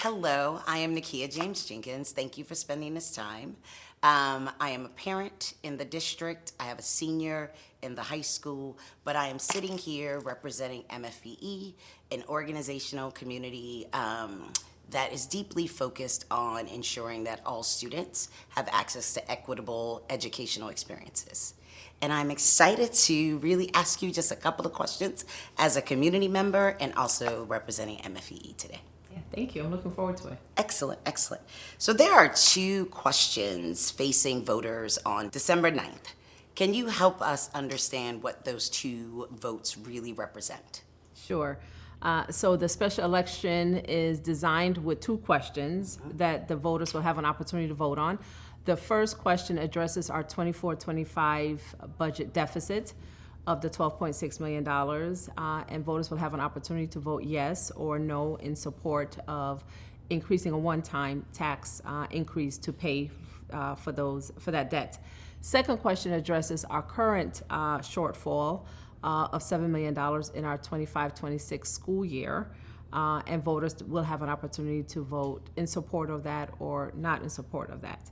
Hello, I am Nakia James Jenkins. Thank you for spending this time. I am a parent in the district. I have a senior in the high school, but I am sitting here representing MFEE, an organizational community that is deeply focused on ensuring that all students have access to equitable educational experiences. And I'm excited to really ask you just a couple of questions as a community member and also representing MFEE today. Yeah, thank you. I'm looking forward to it. Excellent, excellent. So there are two questions facing voters on December 9th. Can you help us understand what those two votes really represent? Sure. So the special election is designed with two questions that the voters will have an opportunity to vote on. The first question addresses our 24-25 budget deficit of the $12.6 million, and voters will have an opportunity to vote yes or no in support of increasing a one-time tax increase to pay for that debt. Second question addresses our current shortfall of $7 million in our 25-26 school year, and voters will have an opportunity to vote in support of that or not in support of that.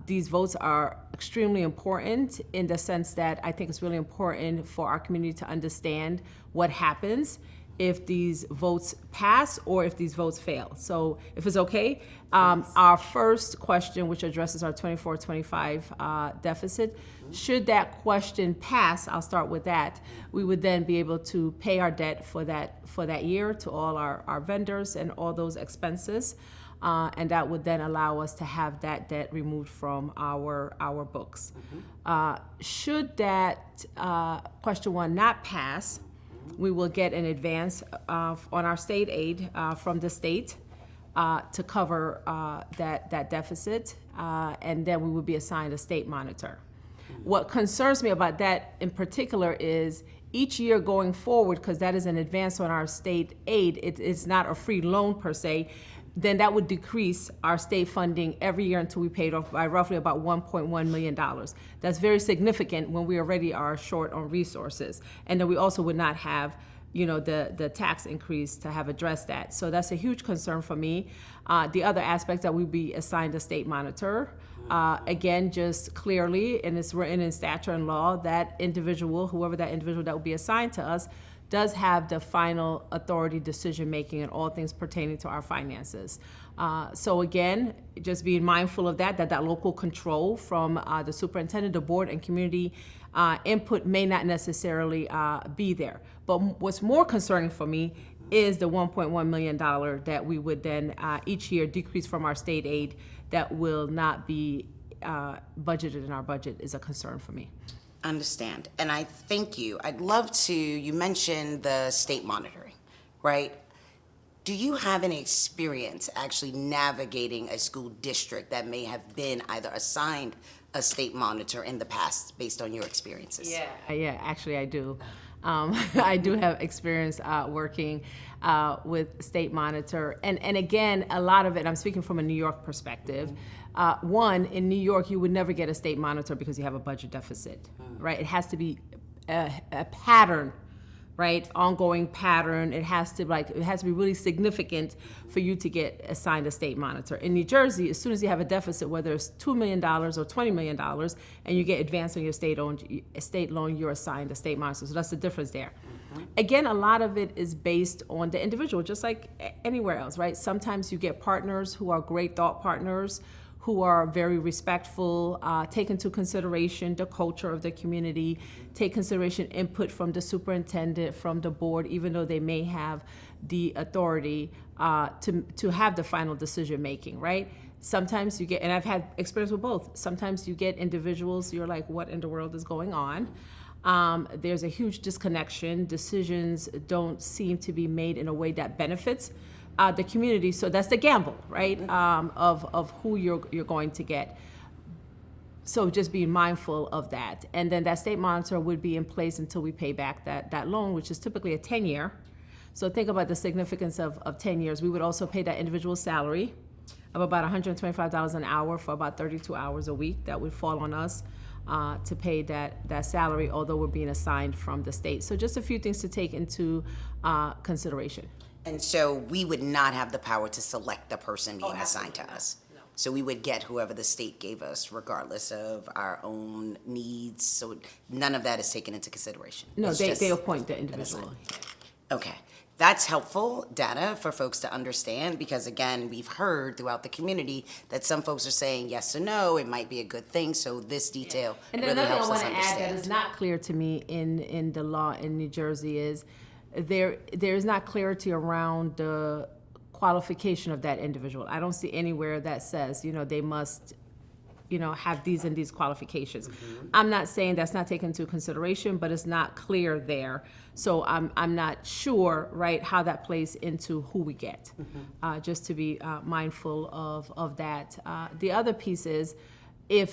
These votes are extremely important in the sense that I think it's really important for our community to understand what happens if these votes pass or if these votes fail. So if it's okay, our first question, which addresses our 24-25 deficit, should that question pass, I'll start with that, we would then be able to pay our debt for that year to all our vendors and all those expenses. And that would then allow us to have that debt removed from our books. Should that question one not pass, we will get an advance on our state aid from the state to cover that deficit, and then we would be assigned a state monitor. What concerns me about that in particular is each year going forward, because that is an advance on our state aid, it's not a free loan per se, then that would decrease our state funding every year until we paid off by roughly about $1.1 million. That's very significant when we already are short on resources. And then we also would not have, the tax increase to have addressed that. So that's a huge concern for me. The other aspect that we'd be assigned a state monitor. Again, just clearly, and it's written in statute and law, that individual, whoever that individual that will be assigned to us, does have the final authority decision-making in all things pertaining to our finances. So again, just being mindful of that local control from the superintendent, the board, and community input may not necessarily be there. But what's more concerning for me is the $1.1 million that we would then each year decrease from our state aid that will not be budgeted in our budget is a concern for me. Understand. And I thank you. I'd love to, you mentioned the state monitoring, right? Do you have any experience actually navigating a school district that may have been either assigned a state monitor in the past based on your experiences? Yeah, actually I do. I do have experience working with state monitor. And again, a lot of it, I'm speaking from a New York perspective. One, in New York, you would never get a state monitor because you have a budget deficit, right? It has to be a pattern, right? Ongoing pattern. It has to be really significant for you to get assigned a state monitor. In New Jersey, as soon as you have a deficit, whether it's $2 million or $20 million, and you get advanced on your state loan, you're assigned a state monitor. So that's the difference there. Again, a lot of it is based on the individual, just like anywhere else, right? Sometimes you get partners who are great thought partners, who are very respectful, take into consideration the culture of the community, take consideration input from the superintendent, from the board, even though they may have the authority to have the final decision making, right? Sometimes you get, and I've had experience with both, sometimes you get individuals, you're like, what in the world is going on? There's a huge disconnection. Decisions don't seem to be made in a way that benefits the community, so that's the gamble, right? Of who you're going to get. So just being mindful of that, and then that state monitor would be in place until we pay back that loan, which is typically a 10-year. So think about the significance of 10 years. We would also pay that individual salary of about $125 an hour for about 32 hours a week. That would fall on us to pay that salary, although we're being assigned from the state. So just a few things to take into consideration. And so we would not have the power to select the person being assigned to absolutely us. no. So we would get whoever the state gave us, regardless of our own needs. So none of that is taken into consideration. No, It's they just appoint the an individual. assignment. Okay. That's helpful data for folks to understand because, again, we've heard throughout the community that some folks are saying yes or no, it might be a good thing. So this detail And really another thing I helps us want to add that is understand. not clear to me in the law in New Jersey is there is not clarity around the qualification of that individual. I don't see anywhere that says, they must, have these and these qualifications. I'm not saying that's not taken into consideration, but it's not clear there. So I'm not sure, right, how that plays into who we get. Just to be mindful of that. The other piece is,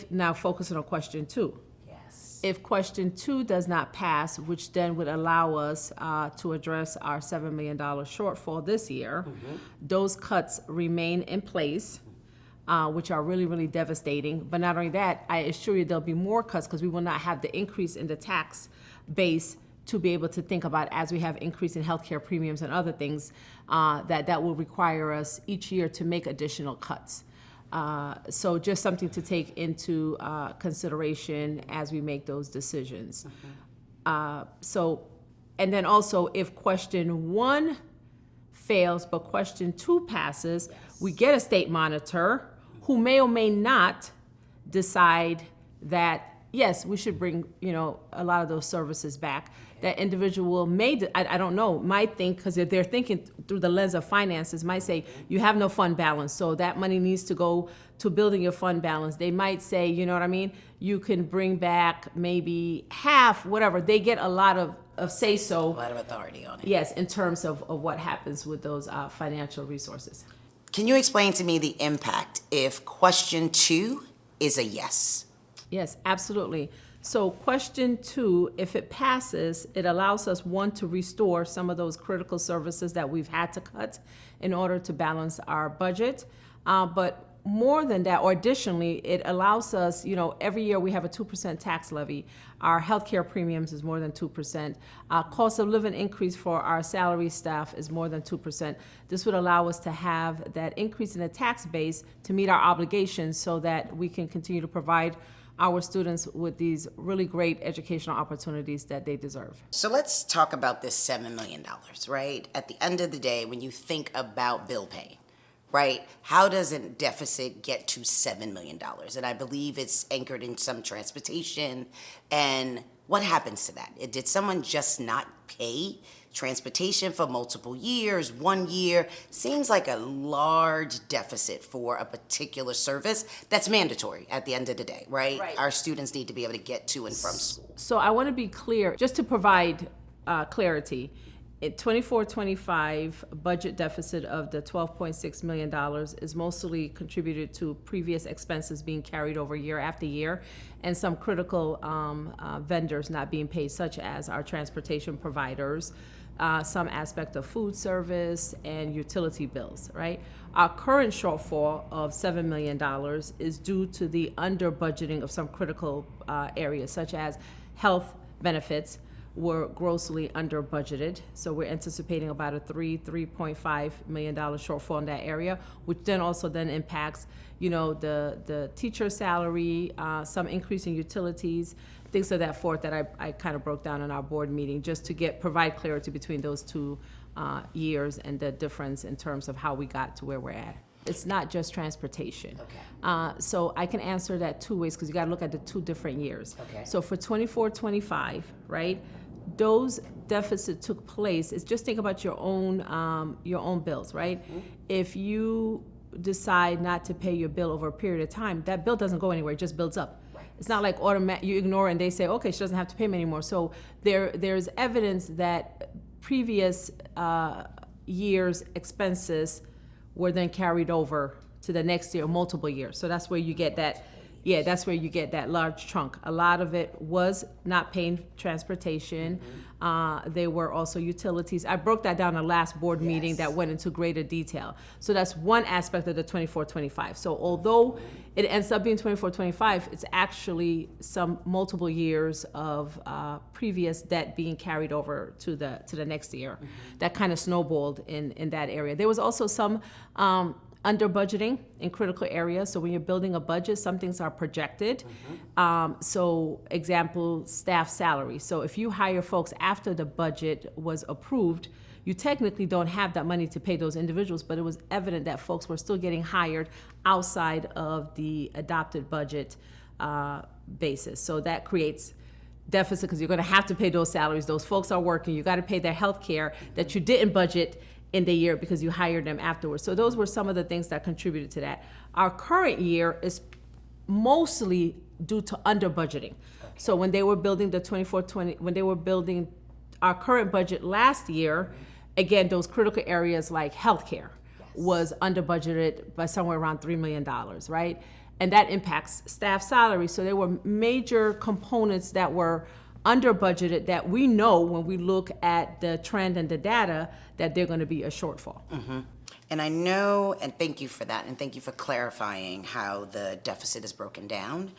now focusing on question 2. Yes. If question 2 does not pass, which then would allow us to address our $7 million shortfall this year, those cuts remain in place, which are really, really devastating. But not only that, I assure you there'll be more cuts because we will not have the increase in the tax base to be able to think about as we have increase in healthcare premiums and other things that will require us each year to make additional cuts. So just something to take into consideration as we make those decisions. And then also if question 1 fails, but question 2 passes, we get a state monitor who may or may not decide that, yes, we should bring, a lot of those services back. That individual may, I don't know, might think, because if they're thinking through the lens of finances, might say, you have no fund balance, so that money needs to go to building your fund balance. They might say, you know what I mean? You can bring back maybe half, whatever. They get a lot of say-so. A lot of authority on it. Yes, in terms of what happens with those financial resources. Can you explain to me the impact if question 2 is a yes? Yes, absolutely. So question 2, if it passes, it allows us, 1, to restore some of those critical services that we've had to cut in order to balance our budget. But more than that, or additionally, it allows us, every year we have a 2% tax levy. Our healthcare premiums is more than 2%. Cost of living increase for our salary staff is more than 2%. This would allow us to have that increase in the tax base to meet our obligations so that we can continue to provide our students with these really great educational opportunities that they deserve. So let's talk about this $7 million, right? At the end of the day, when you think about bill pay, right, how does a deficit get to $7 million? And I believe it's anchored in some transportation. And what happens to that? Did someone just not pay transportation for multiple years, 1 year? Seems like a large deficit for a particular service that's mandatory at the end of the day, right? Right. Our students need to be able to get to and from school. So I want to be clear, just to provide clarity. In 24-25 budget deficit of the $12.6 million is mostly contributed to previous expenses being carried over year after year and some critical vendors not being paid, such as our transportation providers, some aspect of food service and utility bills, right? Our current shortfall of $7 million is due to the under budgeting of some critical areas, such as health benefits were grossly under budgeted. So we're anticipating about a $3.5 million shortfall in that area, which then also then impacts, the teacher salary, some increase in utilities, things of that forth that I kind of broke down in our board meeting just to provide clarity between those 2 years and the difference in terms of how we got to where we're at. It's not just transportation. Okay. So I can answer that 2 ways because you got to look at the 2 different years. Okay. So for 24-25, right, those deficits took place. It's just think about your own bills, right? Mm-hmm. If you decide not to pay your bill over a period of time, that bill doesn't go anywhere. It just builds up. Right. It's not like you ignore it and they say, okay, she doesn't have to pay me anymore. So there's evidence that previous year's expenses were then carried over to the next year, multiple years. So that's where you get that, Yeah, that's where you get that large chunk. A lot of it was not paying transportation. They were also utilities. I broke that down in the last board meeting that went into greater detail. So that's one aspect of the 24-25. So although it ends up being 24-25, it's actually some multiple years of previous debt being carried over to the next year. That kind of snowballed in that area. There was also some under budgeting in critical areas. So when you're building a budget, some things are projected. So example, staff salary. So if you hire folks after the budget was approved, you technically don't have that money to pay those individuals, but it was evident that folks were still getting hired outside of the adopted budget basis. So that creates deficit because you're going to have to pay those salaries. Those folks are working. You got to pay their health care that you didn't budget in the year because you hired them afterwards. So those were some of the things that contributed to that. Our current year is mostly due to under budgeting. So when they were building the 24-20, when they were building our current budget last year, again, those critical areas like healthcare was under budgeted by somewhere around $3 million, right? And that impacts staff salary. So there were major components that were under budgeted that we know when we look at the trend and the data that they're going to be a shortfall. And I know, and thank you for that, and thank you for clarifying how the deficit is broken down.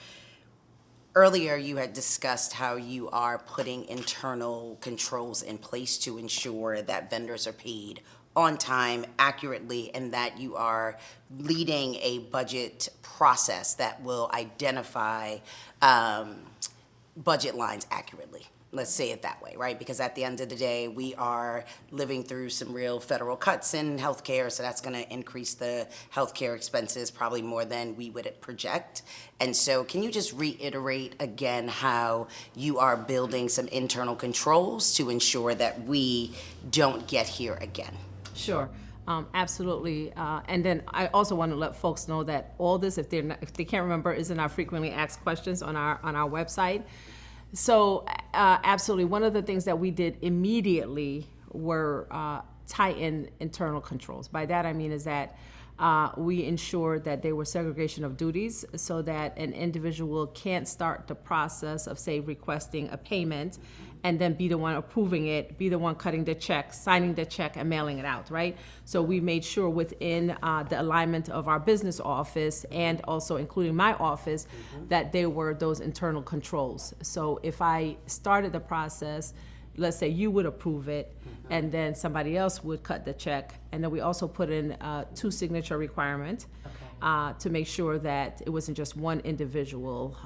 Earlier, you had discussed how you are putting internal controls in place to ensure that vendors are paid on time, accurately, and that you are leading a budget process that will identify budget lines accurately. Let's say it that way, right? Because at the end of the day, we are living through some real federal cuts in healthcare, so that's going to increase the healthcare expenses probably more than we would project. And so can you just reiterate again how you are building some internal controls to ensure that we don't get here again? Sure. Absolutely. And then I also want to let folks know that all this, if they can't remember, is in our frequently asked questions on our website. So absolutely, one of the things that we did immediately were tighten internal controls. By that I mean is that we ensured that there were segregation of duties so that an individual can't start the process of, say, requesting a payment and then be the one approving it, be the one cutting the check, signing the check, and mailing it out, right? So we made sure within the alignment of our business office and also including my office that there were those internal controls. So if I started the process, let's say you would approve it, and then somebody else would cut the check, and then we also put in a 2-signature requirement to make sure that it wasn't just one individual,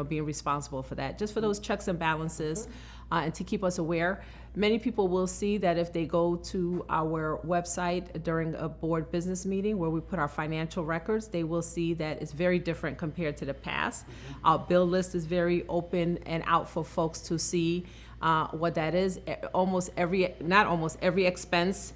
being responsible for that, just for those checks and balances, and to keep us aware. Many people will see that if they go to our website during a board business meeting where we put our financial records, they will see that it's very different compared to the past. Our bill list is very open and out for folks to see what that is. Not almost every expense,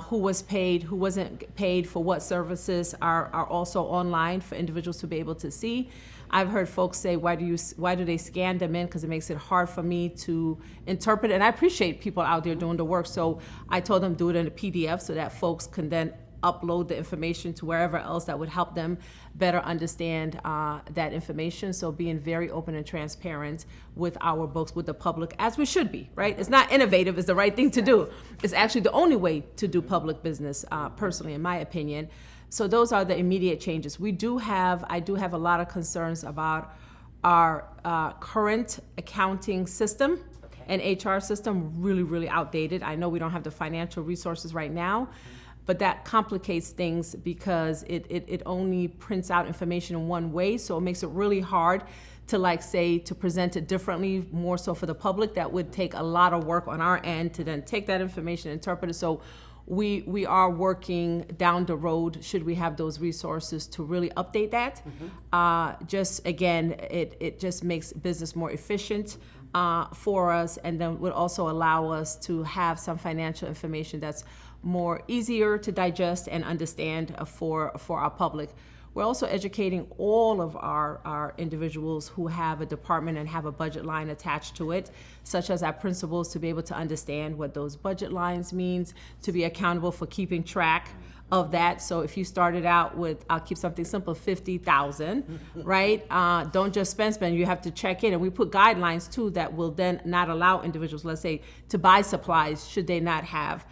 who was paid, who wasn't paid for what services are also online for individuals to be able to see. I've heard folks say, why do they scan them in? Because it makes it hard for me to interpret. And I appreciate people out there doing the work. So I told them do it in a PDF so that folks can then upload the information to wherever else that would help them better understand that information. So being very open and transparent with our books, with the public, as we should be, right? It's not innovative, it's the right thing to do. It's actually the only way to do public business, personally, in my opinion. So those are the immediate changes. I do have a lot of concerns about our current accounting system and HR system, really, really outdated. I know we don't have the financial resources right now, but that complicates things because it only prints out information in one way, so it makes it really hard to present it differently, more so for the public. That would take a lot of work on our end to then take that information and interpret it. So we are working down the road, should we have those resources, to really update that. Just again, it just makes business more efficient for us, and then would also allow us to have some financial information that's more easier to digest and understand for our public. We're also educating all of our individuals who have a department and have a budget line attached to it, such as our principals, to be able to understand what those budget lines means, to be accountable for keeping track of that. So if you started out with, I'll keep something simple, 50,000, right? Don't just spend. You have to check in, and we put guidelines too that will then not allow individuals, let's say, to buy supplies should they not have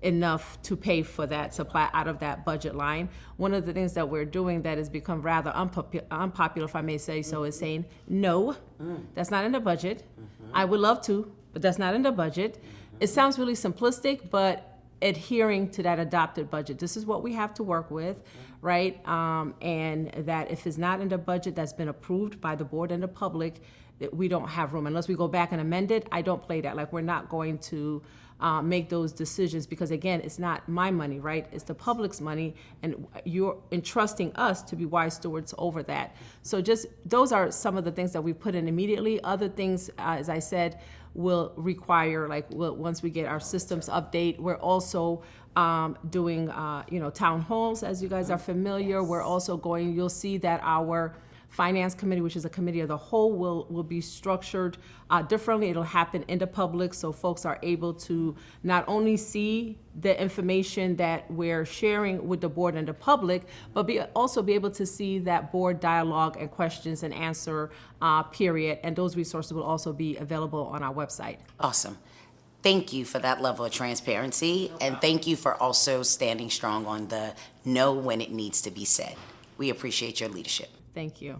enough to pay for that supply out of that budget line. One of the things that we're doing that has become rather unpopular, if I may say so, is saying, no, that's not in the budget. I would love to, but that's not in the budget. It sounds really simplistic, but adhering to that adopted budget. This is what we have to work with, right? And that if it's not in the budget that's been approved by the board and the public, that we don't have room. Unless we go back and amend it, I don't play that. Like, we're not going to make those decisions because, again, it's not my money, right? It's the public's money, and you're entrusting us to be wise stewards over that. So just those are some of the things that we put in immediately. Other things, as I said, will require, like, once we get our systems update, we're also doing, town halls, as you guys are familiar. We're also going, you'll see that our Finance Committee, which is a committee of the whole, will be structured differently. It'll happen in the public, so folks are able to not only see the information that we're sharing with the board and the public, but also be able to see that board dialogue and questions and answer period. And those resources will also be available on our website. Awesome. Thank you for that level of transparency, and thank you for also standing strong on the know when it needs to be said. We appreciate your leadership. Thank you.